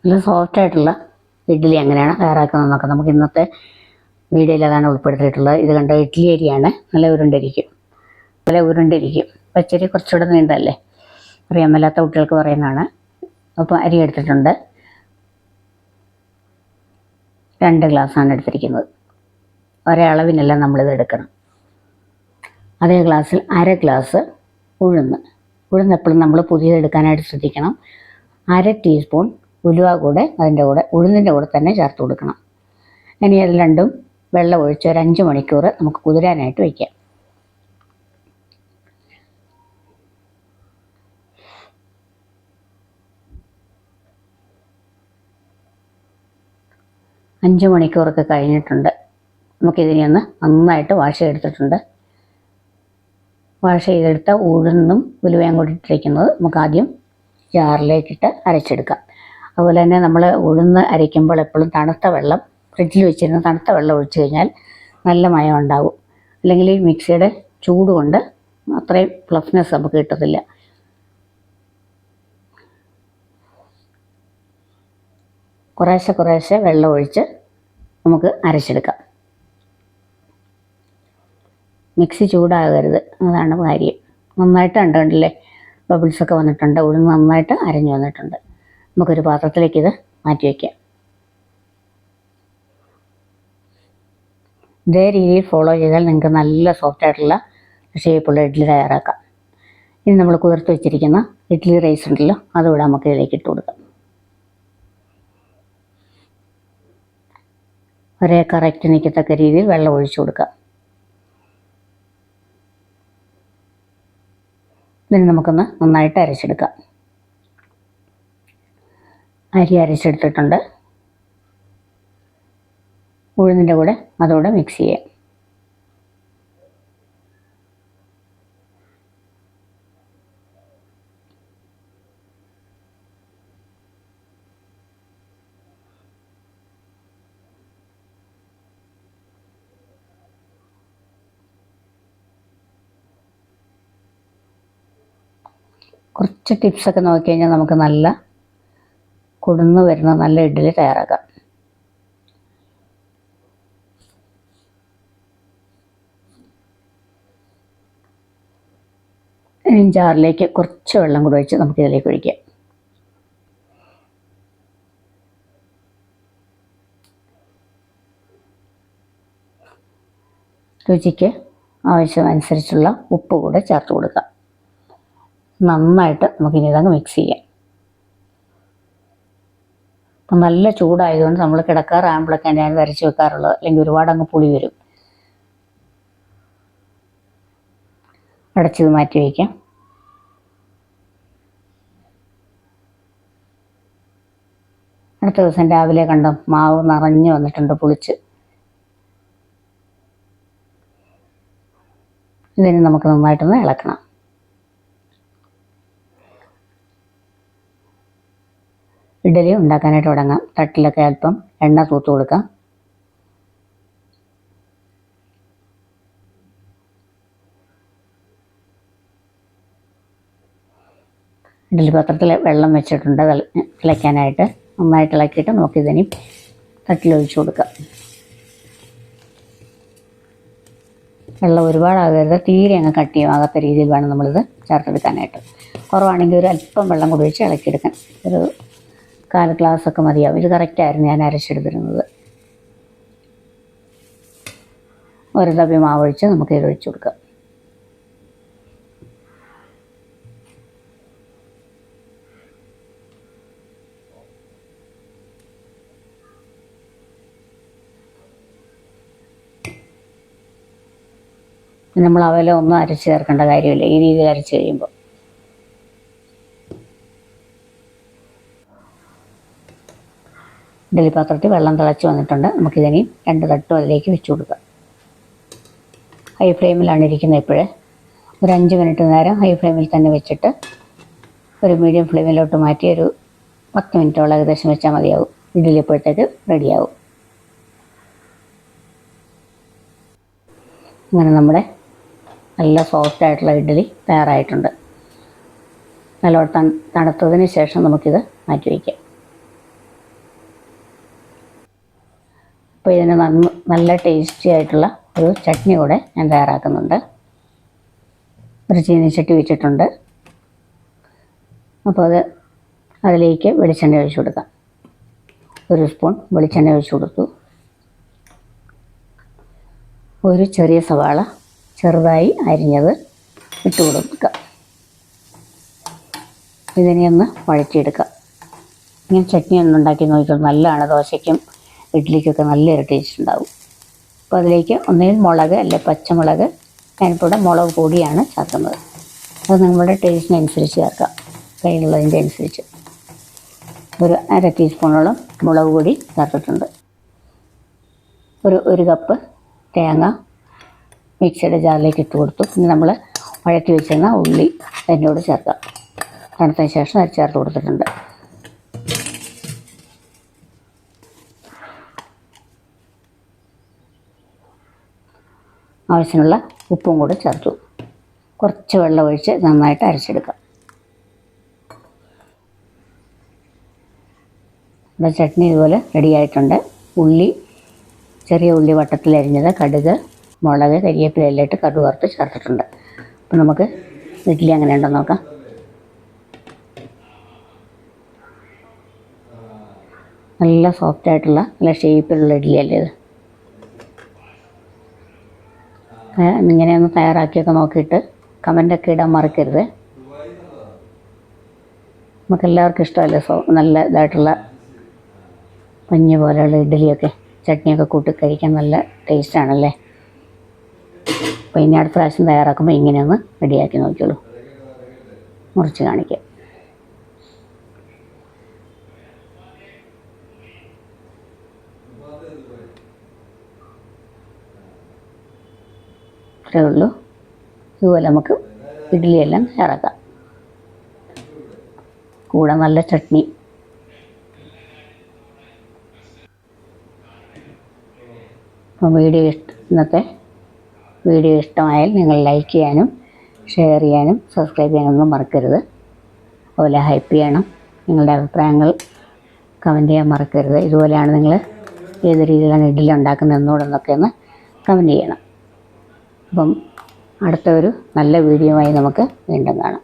നല്ല സോഫ്റ്റ് ആയിട്ടുള്ള ഇഡ്ഡലി എങ്ങനെയാണ് തയ്യാറാക്കുന്നത് നോക്കാം. നമുക്ക് ഇന്നത്തെ വീഡിയോയിൽ അതാണ് ഉൾപ്പെടുത്തിയിട്ടുള്ളത്. ഇത് കണ്ട ഇഡ്ഡലി അരിയാണ്. നല്ല ഉരുണ്ടിരിക്കും, പച്ചരി കുറച്ചുകൂടെ നീണ്ടല്ലേ, അറിയാൻ മേലാത്ത കുട്ടികൾക്ക് പറയുന്നതാണ്. അപ്പോൾ അരി എടുത്തിട്ടുണ്ട്, 2 ഗ്ലാസ്സാണ് എടുത്തിരിക്കുന്നത്. ഒരേ അളവിനല്ല നമ്മളിത് എടുക്കണം. അതേ ഗ്ലാസ്സിൽ 1/2 ഗ്ലാസ് ഉഴുന്ന് എപ്പോഴും നമ്മൾ പുതിയത് എടുക്കാനായിട്ട് ശ്രദ്ധിക്കണം. 1/2 ടീസ്പൂൺ ഉലുവ കൂടെ ഉഴുന്നിൻ്റെ കൂടെ തന്നെ ചേർത്ത് കൊടുക്കണം. ഇനി അത് രണ്ടും വെള്ളം ഒഴിച്ച് ഒരു 5 മണിക്കൂർ നമുക്ക് കുതിരാനായിട്ട് വയ്ക്കാം. അഞ്ച് മണിക്കൂറൊക്കെ കഴിഞ്ഞിട്ടുണ്ട്. നമുക്കിതിനെ ഒന്ന് നന്നായിട്ട് വാഷ് ചെയ്തെടുത്തിട്ടുണ്ട്. വാഷ് ചെയ്തെടുത്ത ഉഴുന്നും ഉലുവയും കൂടി ഇട്ടിരിക്കുന്നത് നമുക്ക് ആദ്യം ജാറിലേക്കിട്ട് അരച്ചെടുക്കാം. അതുപോലെ തന്നെ നമ്മൾ ഉഴുന്ന് അരയ്ക്കുമ്പോൾ എപ്പോഴും തണുത്ത വെള്ളം, ഫ്രിഡ്ജിൽ വെച്ചിരുന്ന തണുത്ത വെള്ളം ഒഴിച്ചു കഴിഞ്ഞാൽ നല്ല മയം ഉണ്ടാവും. അല്ലെങ്കിൽ ഈ മിക്സിയുടെ ചൂട് കൊണ്ട് അത്രയും ഫ്ലഫ്നെസ് നമുക്ക് കിട്ടത്തില്ല. കുറേശ്ശെ വെള്ളം ഒഴിച്ച് നമുക്ക് അരച്ചെടുക്കാം. മിക്സി ചൂടാകരുത്, അതാണ് കാര്യം. നന്നായിട്ട് കണ്ടില്ലേ, ബബിൾസൊക്കെ വന്നിട്ടുണ്ട്, ഉഴുന്ന് നന്നായിട്ട് അരഞ്ഞു വന്നിട്ടുണ്ട്. നമുക്കൊരു പാത്രത്തിലേക്ക് ഇത് മാറ്റി വയ്ക്കാം. ഇതേ രീതിയിൽ ഫോളോ ചെയ്താൽ നിങ്ങൾക്ക് നല്ല സോഫ്റ്റ് ആയിട്ടുള്ള ഷേപ്പുള്ള ഇഡ്ഡലി തയ്യാറാക്കാം. ഇനി നമ്മൾ കുതിർത്ത് വെച്ചിരിക്കുന്ന ഇഡ്ഡലി റൈസ് ഉണ്ടല്ലോ, അതുകൂടെ നമുക്ക് ഇതിലേക്ക് ഇട്ട് കൊടുക്കാം. ഒരേ കറക്റ്റ് നിൽക്കത്തക്ക രീതിയിൽ വെള്ളം ഒഴിച്ചു കൊടുക്കാം. ഇതിന് നമുക്കൊന്ന് നന്നായിട്ട് അരച്ചെടുക്കാം. അരി അരച്ചെടുത്തിട്ടുണ്ട്. ഉഴുന്നിൻ്റെ കൂടെ അതോടെ മിക്സ് ചെയ്യാം. കുറച്ച് ടിപ്സൊക്കെ നോക്കിക്കഴിഞ്ഞാൽ നമുക്ക് നല്ല കുടുന്ന് വരുന്ന നല്ല ഇഡ്ഡലി തയ്യാറാക്കാം. ഇനി ജാറിലേക്ക് കുറച്ച് വെള്ളം കൂടെ ഒഴിച്ച് നമുക്കിതിലേക്ക് ഒഴിക്കാം. രുചിക്ക് ആവശ്യമനുസരിച്ചുള്ള ഉപ്പ് കൂടെ ചേർത്ത് കൊടുക്കാം. നന്നായിട്ട് നമുക്കിനി ഇതങ്ങ് മിക്സ് ചെയ്യാം. അപ്പം നല്ല ചൂടായതുകൊണ്ട് നമ്മൾ കിടക്കാറാകുമ്പോഴൊക്കെ ഞാൻ വരച്ച് വെക്കാറുള്ളത്, അല്ലെങ്കിൽ ഒരുപാട് അങ്ങ് പുളി വരും. അടച്ചത് മാറ്റി വയ്ക്കാം. അടുത്ത ദിവസം രാവിലെ കണ്ടോ, മാവ് നിറഞ്ഞു വന്നിട്ടുണ്ട് പുളിച്ച്. ഇതിന് നമുക്ക് നന്നായിട്ടൊന്ന് ഇളക്കണം. ഇഡ്ഡലി ഉണ്ടാക്കാനായിട്ട് തുടങ്ങാം. തട്ടിലൊക്കെ അല്പം എണ്ണ തൂത്ത് കൊടുക്കാം. ഇഡ്ഡലി പാത്രത്തിൽ വെള്ളം വെച്ചിട്ടുണ്ട് തിളയ്ക്കാനായിട്ട്. നന്നായിട്ട് ഇളക്കിയിട്ട് നമുക്കിതിനി തട്ടിലൊഴിച്ച് കൊടുക്കാം. വെള്ളം ഒരുപാടാകരുത്, തീരെ അങ്ങ് കട്ടിയാകാത്ത രീതിയിൽ വേണം നമ്മളിത് ചേർത്തെടുക്കാനായിട്ട്. കുറവാണെങ്കിൽ ഒരു അല്പം വെള്ളം കൂടി ഒഴിച്ച് ഇളക്കിയെടുക്കാൻ. ഒരു 1/4 ഗ്ലാസ്സൊക്കെ മതിയാവും. ഇത് കറക്റ്റായിരുന്നു ഞാൻ അരച്ചെടുത്തിരുന്നത്. ഒരു തവി മാവൊഴിച്ച് നമുക്ക് ഇത് ഒഴിച്ച് കൊടുക്കാം. നമ്മൾ അവല ഒന്നും അരച്ച് ചേർക്കേണ്ട കാര്യമില്ല ഈ രീതിയിൽ അരച്ച് കഴിയുമ്പോൾ. ഇഡ്ഡലി പാത്രത്തിൽ വെള്ളം തിളച്ച് വന്നിട്ടുണ്ട്. നമുക്കിതിനി 2 തട്ടും അതിലേക്ക് വെച്ച് കൊടുക്കാം. ഹൈ ഫ്ലെയിമിലാണ് ഇരിക്കുന്നത് ഇപ്പോഴേ. ഒരു 5 മിനിറ്റ് നേരം ഹൈ ഫ്ലെയിമിൽ തന്നെ വെച്ചിട്ട് ഒരു മീഡിയം ഫ്ലെയിമിലോട്ട് മാറ്റി ഒരു 10 മിനിറ്റോളം ഏകദേശം വെച്ചാൽ മതിയാവും. ഇഡ്ഡലി ഇപ്പോഴത്തേക്ക് റെഡിയാവും. അങ്ങനെ നമ്മുടെ നല്ല സോഫ്റ്റ് ആയിട്ടുള്ള ഇഡ്ഡലി തയ്യാറായിട്ടുണ്ട്. നല്ലോണം തണുത്തതിന് ശേഷം നമുക്കിത് മാറ്റി വയ്ക്കാം. അപ്പോൾ ഇതിന് നല്ല ടേസ്റ്റി ആയിട്ടുള്ള ഒരു ചട്നി കൂടെ ഞാൻ തയ്യാറാക്കുന്നുണ്ട്. ഒരു ചീനിച്ചട്ടി വെച്ചിട്ടുണ്ട്. അപ്പോൾ അതിലേക്ക് വെളിച്ചെണ്ണ ഒഴിച്ചു കൊടുക്കാം. 1 സ്പൂൺ വെളിച്ചെണ്ണ ഒഴിച്ചു കൊടുത്തു. ഒരു ചെറിയ സവാള ചെറുതായി അരിഞ്ഞത് ഇട്ട് കൊടുക്കുക. ഇതിനെ ഒന്ന് വഴറ്റിയെടുക്കുക. ഇങ്ങനെ ചട്നി ഒന്ന് ഉണ്ടാക്കി നോക്കിയാൽ നല്ലതാണ്. ദോശയ്ക്കും ഇഡ്ഡലിക്കൊക്കെ നല്ലൊരു ടേസ്റ്റ് ഉണ്ടാവും. അപ്പോൾ അതിലേക്ക് ഒന്നുകിൽ മുളക് അല്ലെ പച്ചമുളക്, ഞാനിപ്പോൾ ഇവിടെ മുളക് പൊടിയാണ് ചേർക്കുന്നത്. അത് നിങ്ങളുടെ ടേസ്റ്റിനനുസരിച്ച് ചേർക്കാം, കയ്യിലുള്ളതിൻ്റെ അനുസരിച്ച്. ഒരു 1/2 ടീസ്പൂണോളം മുളക് പൊടി ചേർത്തിട്ടുണ്ട്. ഒരു കപ്പ് തേങ്ങ മിക്സിയുടെ ജാറിലേക്ക് ഇട്ട് കൊടുത്തു. ഇനി നമ്മൾ വഴറ്റി വെച്ചിരുന്ന ഉള്ളി അതിനോട് ചേർക്കാം. തണുത്തതിന് ശേഷം അത് ചേർത്ത് കൊടുത്തിട്ടുണ്ട്. ആവശ്യമുള്ള ഉപ്പും കൂടെ ചേർത്തു. കുറച്ച് വെള്ളം ഒഴിച്ച് നന്നായിട്ട് അരച്ചെടുക്കാം. ഇവിടെ ചട്നി ഇതുപോലെ റെഡിയായിട്ടുണ്ട്. ചെറിയ ഉള്ളി വട്ടത്തിലരിഞ്ഞത്, കടുക്, മുളക്, കരിവേപ്പില എല്ലാം ഇട്ട് കടുക് വറുത്ത് ചേർത്തിട്ടുണ്ട്. അപ്പോൾ നമുക്ക് ഇഡ്ഡലി അങ്ങനെ ഉണ്ടെന്ന് നോക്കാം. നല്ല സോഫ്റ്റായിട്ടുള്ള നല്ല ഷേപ്പിലുള്ള ഇഡ്ഡലി അല്ലേ ഇത്. ഇങ്ങനെയൊന്ന് തയ്യാറാക്കിയൊക്കെ നോക്കിയിട്ട് കമൻ്റൊക്കെ ഇടാൻ മറക്കരുത്. നമുക്കെല്ലാവർക്കും ഇഷ്ടമല്ലേ നല്ല ഇതായിട്ടുള്ള പഞ്ഞി പോലെയുള്ള ഇഡ്ഡലിയൊക്കെ ചട്നിയൊക്കെ കൂട്ടി കഴിക്കാൻ നല്ല ടേസ്റ്റാണല്ലേ. അപ്പോൾ ഇനി അടുത്ത പ്രാവശ്യം തയ്യാറാക്കുമ്പോൾ ഇങ്ങനെയൊന്ന് റെഡിയാക്കി നോക്കിയോളൂ. മുറിച്ച് കാണിക്കാം. അത്രേ ഉള്ളൂ. ഇതുപോലെ നമുക്ക് ഇഡ്ഡലിയെല്ലാം തയ്യാറാക്കാം. കൂടെ നല്ല ചട്നി. അപ്പോൾ ഇന്നത്തെ വീഡിയോ ഇഷ്ടമായാൽ നിങ്ങൾ ലൈക്ക് ചെയ്യാനും ഷെയർ ചെയ്യാനും സബ്സ്ക്രൈബ് ചെയ്യാനൊന്നും മറക്കരുത്. അതുപോലെ ഹൈപ്പ് ചെയ്യണം. നിങ്ങളുടെ അഭിപ്രായങ്ങൾ കമൻറ്റ് ചെയ്യാൻ മറക്കരുത്. ഇതുപോലെയാണ് നിങ്ങൾ ഏത് രീതിയിലാണ് ഇഡ്ഡലി ഉണ്ടാക്കുന്നത് എന്നോടൊന്നൊക്കെ ഒന്ന് കമൻറ്റ് ചെയ്യണം. അപ്പം അടുത്ത ഒരു നല്ല വീഡിയോയുമായി നമുക്ക് വീണ്ടും കാണാം.